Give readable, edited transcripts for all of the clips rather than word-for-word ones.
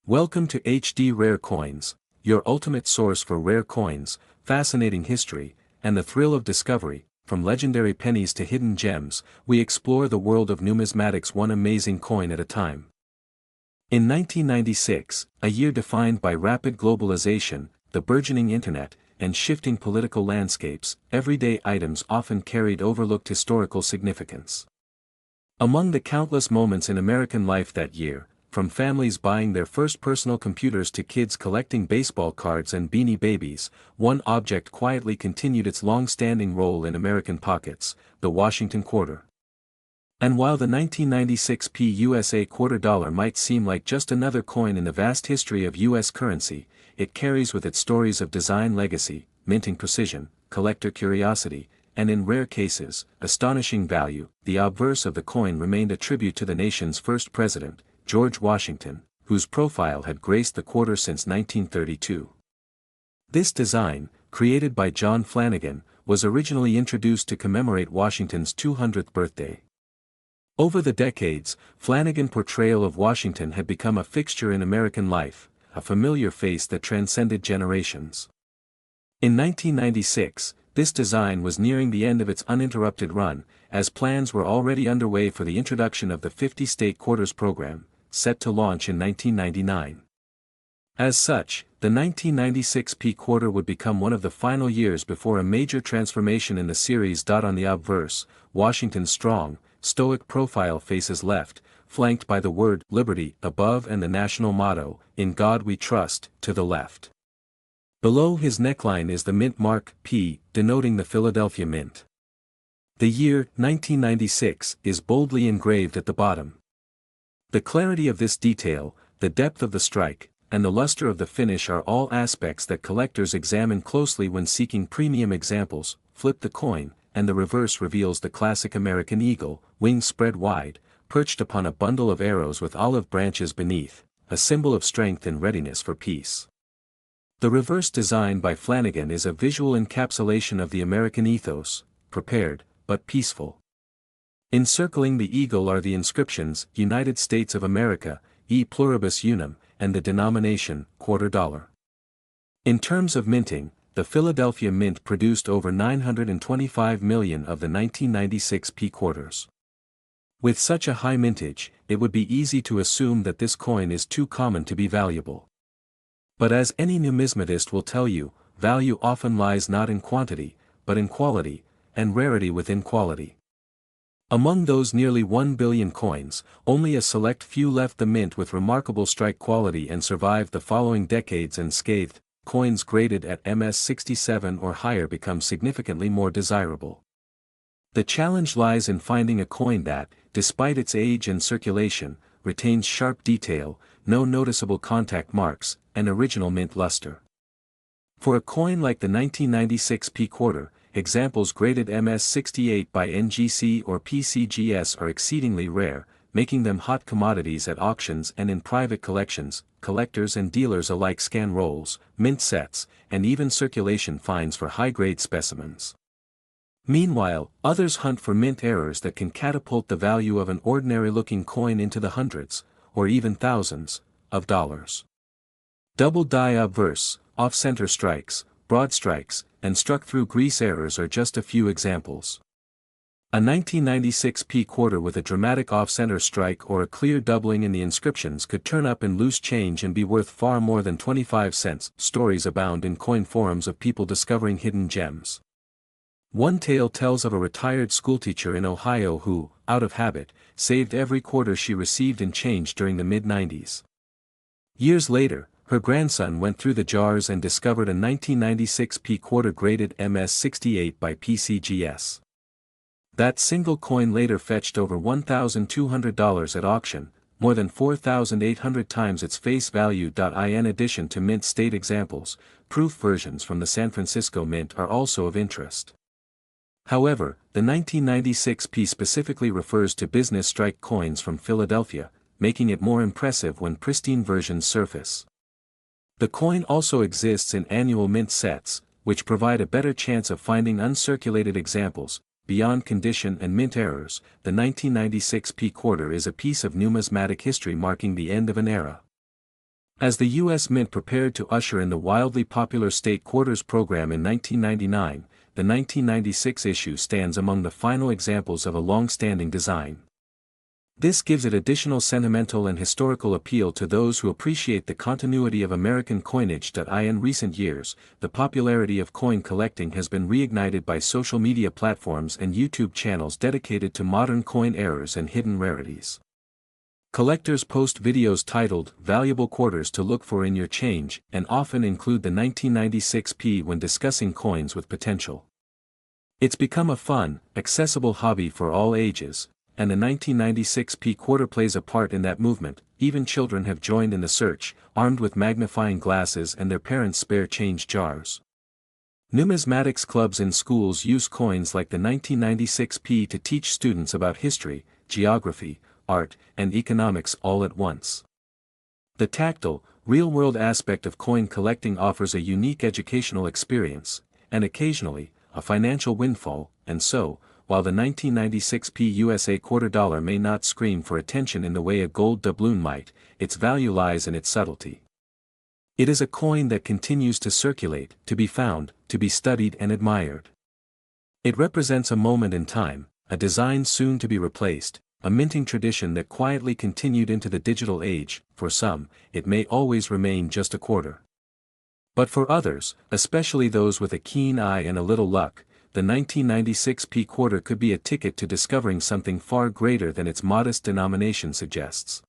Welcome to HD Rare Coins, your ultimate source for rare coins, fascinating history, and the thrill of discovery. From legendary pennies to hidden gems, we explore the world of numismatics one amazing coin at a time. In 1996, a year defined by rapid globalization, the burgeoning internet, and shifting political landscapes, everyday items often carried overlooked historical significance. Among the countless moments in American life that year, from families buying their first personal computers to kids collecting baseball cards and Beanie Babies, one object quietly continued its long-standing role in American pockets, the Washington quarter. And while the 1996 PUSA quarter dollar might seem like just another coin in the vast history of U.S. currency, it carries with it stories of design legacy, minting precision, collector curiosity, and in rare cases, astonishing value. The obverse of the coin remained a tribute to the nation's first president, George Washington, whose profile had graced the quarter since 1932. This design, created by John Flanagan, was originally introduced to commemorate Washington's 200th birthday. Over the decades, Flanagan's portrayal of Washington had become a fixture in American life, a familiar face that transcended generations. In 1996, this design was nearing the end of its uninterrupted run, as plans were already underway for the introduction of the 50-state quarters program, set to launch in 1999. As such, the 1996 P quarter would become one of the final years before a major transformation in the series. On the obverse, Washington's strong, stoic profile faces left, flanked by the word "Liberty" above and the national motto, "In God We Trust," to the left. Below his neckline is the mint mark P, denoting the Philadelphia Mint. The year 1996 is boldly engraved at the bottom. The clarity of this detail, the depth of the strike, and the luster of the finish are all aspects that collectors examine closely when seeking premium examples. Flip the coin, and the reverse reveals the classic American eagle, wings spread wide, perched upon a bundle of arrows with olive branches beneath, a symbol of strength and readiness for peace. The reverse design by Flanagan is a visual encapsulation of the American ethos, prepared, but peaceful. Encircling the eagle are the inscriptions, United States of America, E pluribus unum, and the denomination, quarter dollar. In terms of minting, the Philadelphia Mint produced over 925 million of the 1996 P quarters. With such a high mintage, it would be easy to assume that this coin is too common to be valuable. But as any numismatist will tell you, value often lies not in quantity, but in quality, and rarity within quality. Among those nearly 1 billion coins, only a select few left the mint with remarkable strike quality and survived the following decades unscathed. Coins graded at MS-67 or higher become significantly more desirable. The challenge lies in finding a coin that, despite its age and circulation, retains sharp detail, no noticeable contact marks, and original mint luster. For a coin like the 1996 P quarter, examples graded MS-68 by NGC or PCGS are exceedingly rare, making them hot commodities at auctions and in private collections. Collectors and dealers alike scan rolls, mint sets, and even circulation finds for high-grade specimens. Meanwhile, others hunt for mint errors that can catapult the value of an ordinary-looking coin into the hundreds, or even thousands, of dollars. Double die obverse, off-center strikes, broad strikes, and struck-through grease errors are just a few examples. A 1996 P quarter with a dramatic off-center strike or a clear doubling in the inscriptions could turn up in loose change and be worth far more than 25 cents. Stories abound in coin forums of people discovering hidden gems. One tale tells of a retired schoolteacher in Ohio who, out of habit, saved every quarter she received in change during the mid-90s. Years later, her grandson went through the jars and discovered a 1996 P quarter graded MS-68 by PCGS. That single coin later fetched over $1,200 at auction, more than 4,800 times its face value. In addition to mint state examples, proof versions from the San Francisco Mint are also of interest. However, the 1996 P specifically refers to business strike coins from Philadelphia, making it more impressive when pristine versions surface. The coin also exists in annual mint sets, which provide a better chance of finding uncirculated examples. Beyond condition and mint errors, the 1996 P quarter is a piece of numismatic history marking the end of an era. As the U.S. Mint prepared to usher in the wildly popular state quarters program in 1999, the 1996 issue stands among the final examples of a long-standing design. This gives it additional sentimental and historical appeal to those who appreciate the continuity of American coinage. In recent years, the popularity of coin collecting has been reignited by social media platforms and YouTube channels dedicated to modern coin errors and hidden rarities. Collectors post videos titled "Valuable Quarters to Look For in Your Change" and often include the 1996p when discussing coins with potential. It's become a fun, accessible hobby for all ages, and the 1996p quarter plays a part in that movement. Even children have joined in the search, armed with magnifying glasses and their parents' spare change jars. Numismatics clubs in schools use coins like the 1996p to teach students about history, geography, art, and economics all at once. The tactile, real-world aspect of coin collecting offers a unique educational experience, and occasionally, a financial windfall, and so, while the 1996p USA quarter dollar may not scream for attention in the way a gold doubloon might, its value lies in its subtlety. It is a coin that continues to circulate, to be found, to be studied and admired. It represents a moment in time, a design soon to be replaced, a minting tradition that quietly continued into the digital age. For some, it may always remain just a quarter. But for others, especially those with a keen eye and a little luck, the 1996p quarter could be a ticket to discovering something far greater than its modest denomination suggests.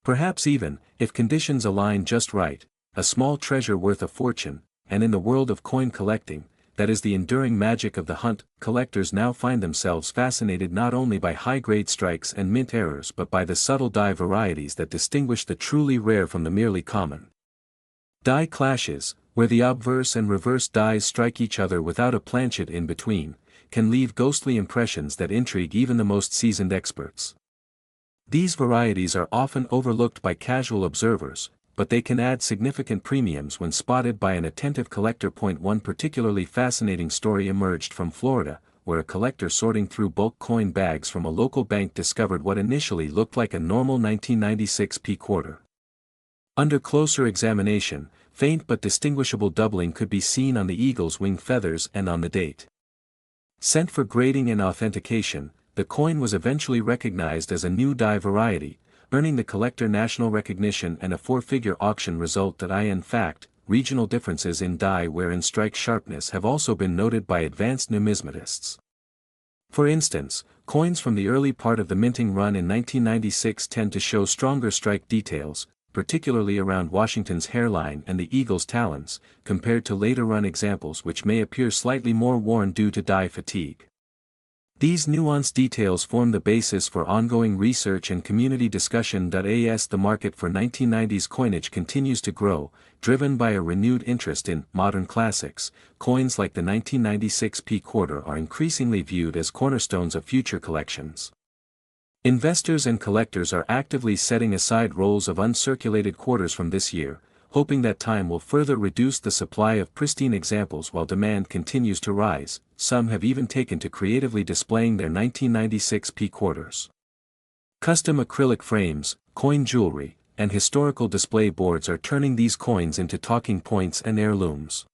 Perhaps even, if conditions align just right, a small treasure worth a fortune. And in the world of coin collecting, that is the enduring magic of the hunt. Collectors now find themselves fascinated not only by high-grade strikes and mint errors but by the subtle die varieties that distinguish the truly rare from the merely common. Die clashes, where the obverse and reverse dies strike each other without a planchet in between, can leave ghostly impressions that intrigue even the most seasoned experts. These varieties are often overlooked by casual observers, but they can add significant premiums when spotted by an attentive collector. One particularly fascinating story emerged from Florida, where a collector sorting through bulk coin bags from a local bank discovered what initially looked like a normal 1996p quarter. Under closer examination, faint but distinguishable doubling could be seen on the eagle's wing feathers and on the date. Sent for grading and authentication, the coin was eventually recognized as a new die variety, earning the collector national recognition and a four-figure auction result. In fact, regional differences in die wear and strike sharpness have also been noted by advanced numismatists. For instance, coins from the early part of the minting run in 1996 tend to show stronger strike details, particularly around Washington's hairline and the eagle's talons, compared to later run examples which may appear slightly more worn due to die fatigue. These nuanced details form the basis for ongoing research and community discussion. As the market for 1990s coinage continues to grow, driven by a renewed interest in modern classics, coins like the 1996p quarter are increasingly viewed as cornerstones of future collections. Investors and collectors are actively setting aside rolls of uncirculated quarters from this year, hoping that time will further reduce the supply of pristine examples while demand continues to rise. Some have even taken to creatively displaying their 1996p quarters. Custom acrylic frames, coin jewelry, and historical display boards are turning these coins into talking points and heirlooms.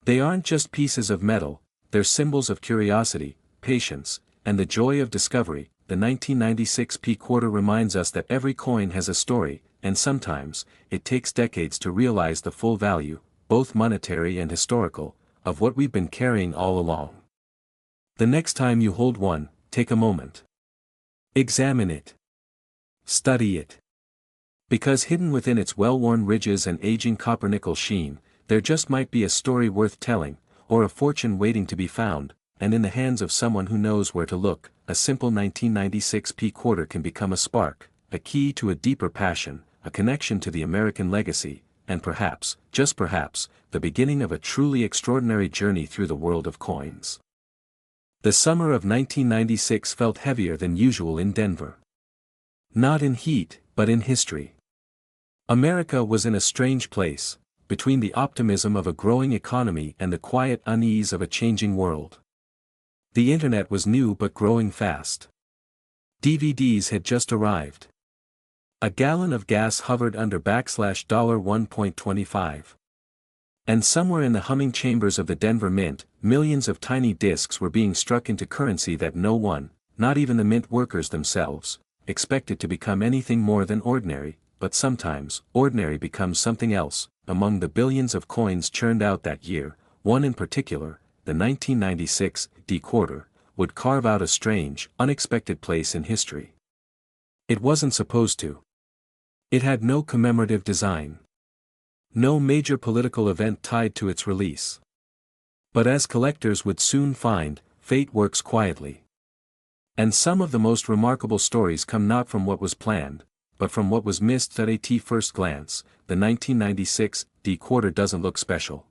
They aren't just pieces of metal, they're symbols of curiosity, patience, and the joy of discovery. The 1996p quarter reminds us that every coin has a story, and sometimes, it takes decades to realize the full value, both monetary and historical, of what we've been carrying all along. The next time you hold one, take a moment. Examine it. Study it. Because hidden within its well-worn ridges and aging copper-nickel sheen, there just might be a story worth telling, or a fortune waiting to be found, and in the hands of someone who knows where to look, a simple 1996p quarter can become a spark, a key to a deeper passion, a connection to the American legacy, and perhaps, just perhaps, the beginning of a truly extraordinary journey through the world of coins. The summer of 1996 felt heavier than usual in Denver. Not in heat, but in history. America was in a strange place, between the optimism of a growing economy and the quiet unease of a changing world. The internet was new but growing fast. DVDs had just arrived. A gallon of gas hovered under $1.25. And somewhere in the humming chambers of the Denver Mint, millions of tiny discs were being struck into currency that no one, not even the mint workers themselves, expected to become anything more than ordinary, but sometimes, ordinary becomes something else. Among the billions of coins churned out that year, one in particular, the 1996 D-quarter, would carve out a strange, unexpected place in history. It wasn't supposed to. It had no commemorative design. No major political event tied to its release. But as collectors would soon find, fate works quietly. And some of the most remarkable stories come not from what was planned, but from what was missed. At first glance, the 1996 D-quarter doesn't look special.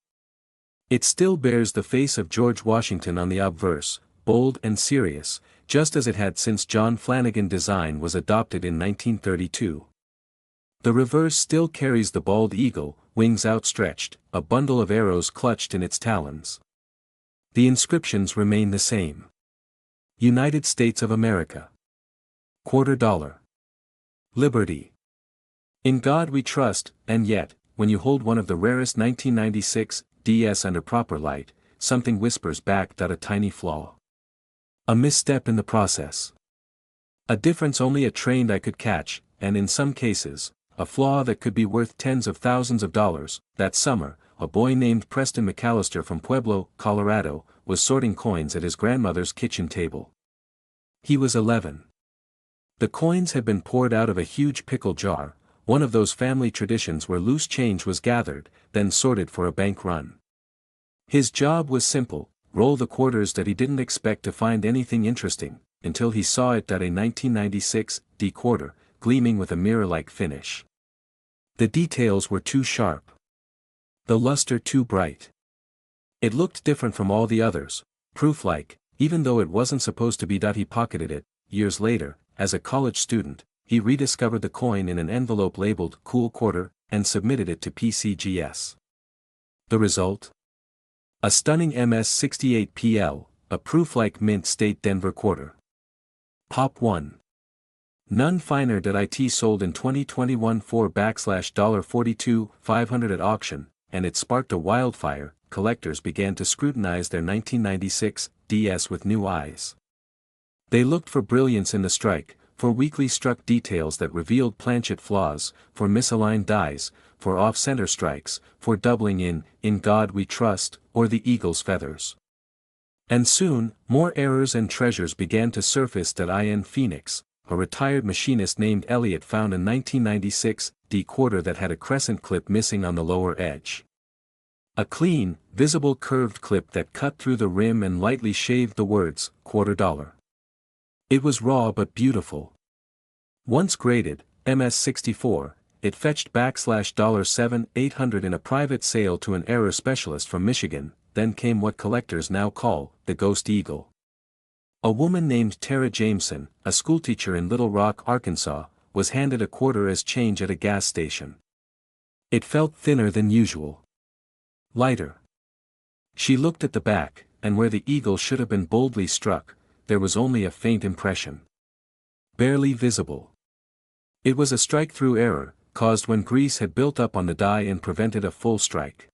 It still bears the face of George Washington on the obverse, bold and serious, just as it had since John Flanagan design was adopted in 1932. The reverse still carries the bald eagle, wings outstretched, a bundle of arrows clutched in its talons. The inscriptions remain the same. United States of America. $quarter. Liberty. In God we trust. And yet, when you hold one of the rarest 1996 DS under proper light, something whispers back that a tiny flaw. A misstep in the process. A difference only a trained eye could catch, and in some cases, a flaw that could be worth tens of thousands of dollars. That summer, a boy named Preston McAllister from Pueblo, Colorado, was sorting coins at his grandmother's kitchen table. He was 11. The coins had been poured out of a huge pickle jar, one of those family traditions where loose change was gathered, then sorted for a bank run. His job was simple: roll the quarters that he didn't expect to find anything interesting, until he saw it at a 1996 D-quarter, gleaming with a mirror-like finish. The details were too sharp. The luster too bright. It looked different from all the others, proof-like, even though it wasn't supposed to be. He pocketed it. Years later, as a college student, he rediscovered the coin in an envelope labeled "Cool Quarter" and submitted it to PCGS. The result? A stunning MS-68PL, a proof-like mint state Denver quarter. Pop 1. None finer. It sold in 2021 for $42,500 at auction, and it sparked a wildfire. Collectors began to scrutinize their 1996 DS with new eyes. They looked for brilliance in the strike, for weakly struck details that revealed planchet flaws, for misaligned dies, for off-center strikes, for doubling in God we trust, or the eagle's feathers. And soon, more errors and treasures began to surface. In Phoenix, a retired machinist named Elliott found a 1996 D-quarter that had a crescent clip missing on the lower edge. A clean, visible curved clip that cut through the rim and lightly shaved the words, $quarter. It was raw but beautiful. Once graded, MS-64, it fetched $7,800 in a private sale to an error specialist from Michigan. Then came what collectors now call the Ghost Eagle. A woman named Tara Jameson, a schoolteacher in Little Rock, Arkansas, was handed a quarter as change at a gas station. It felt thinner than usual. Lighter. She looked at the back, and where the eagle should have been boldly struck, there was only a faint impression. Barely visible. It was a strike-through error, caused when grease had built up on the die and prevented a full strike.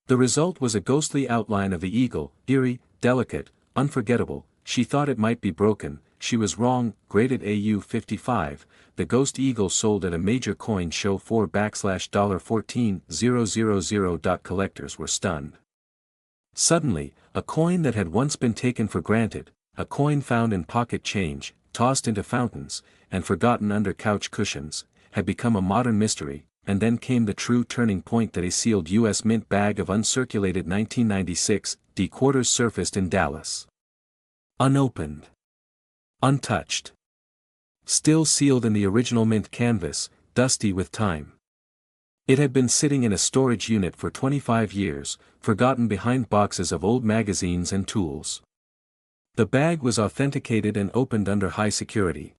The result was a ghostly outline of the eagle, eerie, delicate, unforgettable. She thought it might be broken. She was wrong. Graded AU-55, the Ghost Eagle sold at a major coin show for $14,000. Collectors were stunned. Suddenly, a coin that had once been taken for granted, a coin found in pocket change, tossed into fountains, and forgotten under couch cushions, had become a modern mystery. And then came the true turning point. That a sealed U.S. Mint bag of uncirculated 1996 D-quarters surfaced in Dallas. Unopened. Untouched. Still sealed in the original mint canvas, dusty with time. It had been sitting in a storage unit for 25 years, forgotten behind boxes of old magazines and tools. The bag was authenticated and opened under high security.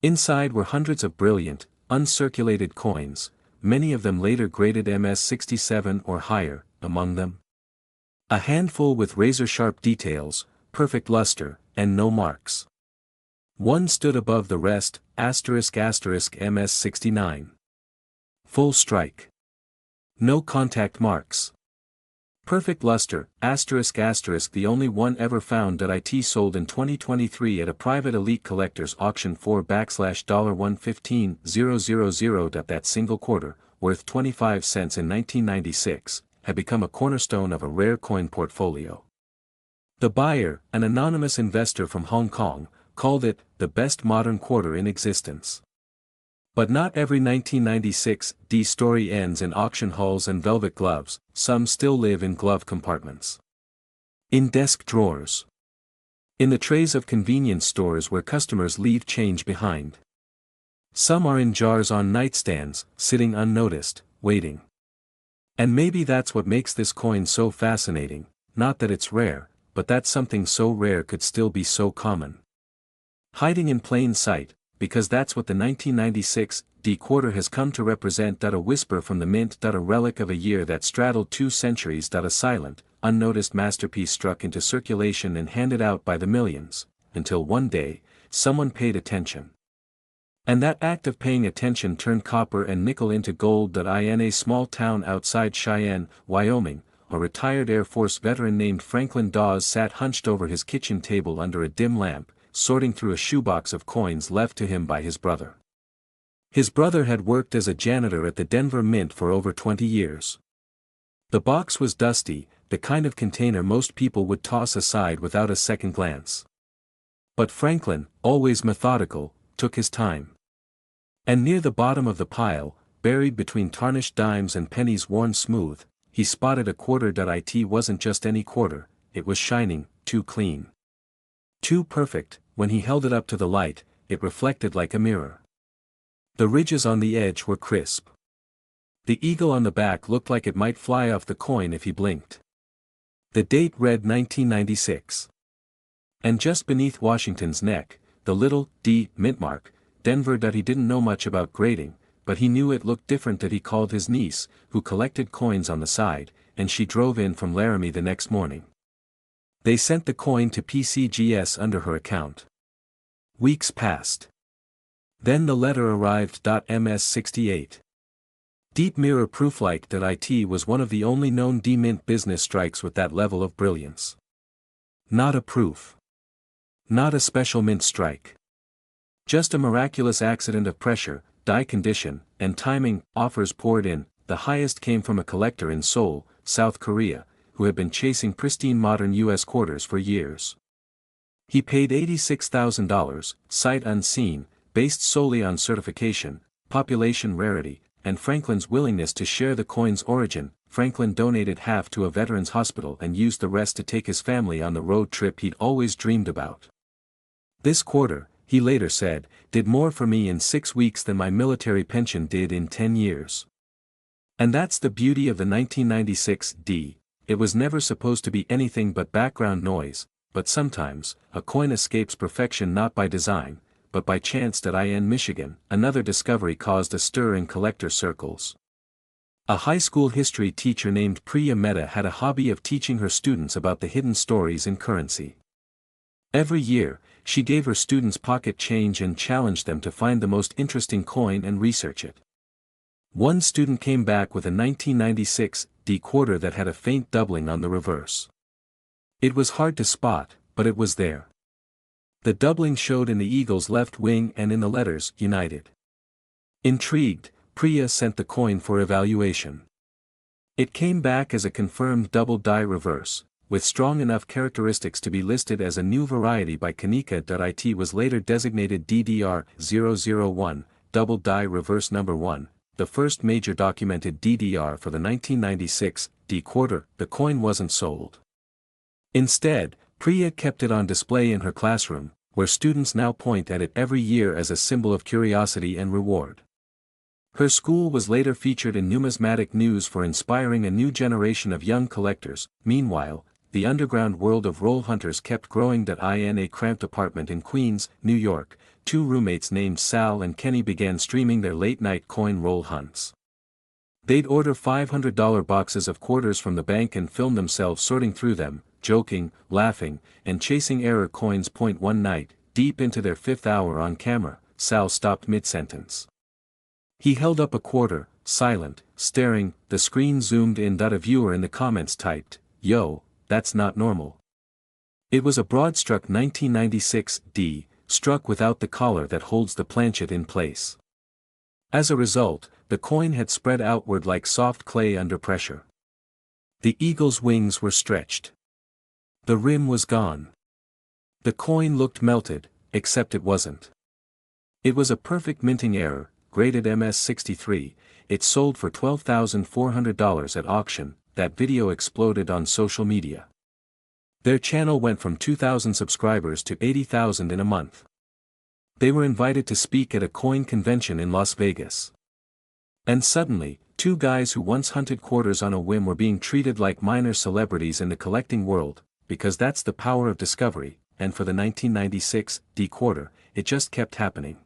Inside were hundreds of brilliant, uncirculated coins, many of them later graded MS-67 or higher. Among them, a handful with razor-sharp details, perfect luster, and no marks. One stood above the rest, **MS69. Full strike. No contact marks. Perfect luster, ***, the only one ever found. It sold in 2023 at a private elite collector's auction for $115,000. That single quarter, worth 25 cents in 1996, had become a cornerstone of a rare coin portfolio. The buyer, an anonymous investor from Hong Kong, called it the best modern quarter in existence. But not every 1996 story ends in auction halls and velvet gloves. Some still live in glove compartments, in desk drawers, in the trays of convenience stores where customers leave change behind. Some are in jars on nightstands, sitting unnoticed, waiting. And maybe that's what makes this coin so fascinating, not that it's rare, but that something so rare could still be so common. Hiding in plain sight, because that's what the 1996 quarter has come to represent. A whisper from the mint. A relic of a year that straddled 2 centuries. A silent, unnoticed masterpiece struck into circulation and handed out by the millions, until one day, someone paid attention. And that act of paying attention turned copper and nickel into gold. In a small town outside Cheyenne, Wyoming, a retired Air Force veteran named Franklin Dawes sat hunched over his kitchen table under a dim lamp, sorting through a shoebox of coins left to him by his brother. His brother had worked as a janitor at the Denver Mint for over 20 years. The box was dusty, the kind of container most people would toss aside without a second glance. But Franklin, always methodical, took his time. And near the bottom of the pile, buried between tarnished dimes and pennies worn smooth, he spotted a quarter. It wasn't just any quarter, it was shining, too clean. Too perfect. When he held it up to the light, it reflected like a mirror. The ridges on the edge were crisp. The eagle on the back looked like it might fly off the coin if he blinked. The date read 1996. And just beneath Washington's neck, the little D mint mark, Denver. He didn't know much about grading, but he knew it looked different. He called his niece, who collected coins on the side, and she drove in from Laramie the next morning. They sent the coin to PCGS under her account. Weeks passed. Then the letter arrived. MS68. Deep mirror proof. It was one of the only known D-mint business strikes with that level of brilliance. Not a proof. Not a special mint strike. Just a miraculous accident of pressure, die condition, and timing. Offers poured in. The highest came from a collector in Seoul, South Korea, who had been chasing pristine modern U.S. quarters for years. He paid $86,000, sight unseen, based solely on certification, population rarity, and Franklin's willingness to share the coin's origin. Franklin donated half to a veterans hospital and used the rest to take his family on the road trip he'd always dreamed about. This quarter, he later said, did more for me in 6 weeks than my military pension did in 10 years. And that's the beauty of the 1996 D. It was never supposed to be anything but background noise, but sometimes, a coin escapes perfection not by design, but by chance. In Michigan, another discovery caused a stir in collector circles. A high school history teacher named Priya Mehta had a hobby of teaching her students about the hidden stories in currency. Every year, she gave her students pocket change and challenged them to find the most interesting coin and research it. One student came back with a 1996 D quarter that had a faint doubling on the reverse. It was hard to spot, but it was there. The doubling showed in the eagle's left wing and in the letters United. Intrigued, Priya sent the coin for evaluation. It came back as a confirmed double die reverse, with strong enough characteristics to be listed as a new variety by Kanika. It was later designated DDR-001, double die reverse number 1. The first major documented DDR for the 1996 D quarter. The coin wasn't sold. Instead, Priya kept it on display in her classroom, where students now point at it every year as a symbol of curiosity and reward. Her school was later featured in numismatic news for inspiring a new generation of young collectors. Meanwhile, the underground world of roll hunters kept growing. In a cramped apartment in Queens, New York, 2 roommates named Sal and Kenny began streaming their late-night coin roll hunts. They'd order $500 boxes of quarters from the bank and film themselves sorting through them, joking, laughing, and chasing error coins. One night, deep into their fifth hour on camera, Sal stopped mid-sentence. He held up a quarter, silent, staring. The screen zoomed in. A viewer in the comments typed, "Yo, that's not normal." It was a broad-struck 1996 D, struck without the collar that holds the planchet in place. As a result, the coin had spread outward like soft clay under pressure. The eagle's wings were stretched. The rim was gone. The coin looked melted, except it wasn't. It was a perfect minting error, graded MS63. It sold for $12,400 at auction. That video exploded on social media. Their channel went from 2,000 subscribers to 80,000 in a month. They were invited to speak at a coin convention in Las Vegas. And suddenly, two guys who once hunted quarters on a whim were being treated like minor celebrities in the collecting world, because that's the power of discovery. And for the 1996 D quarter, it just kept happening.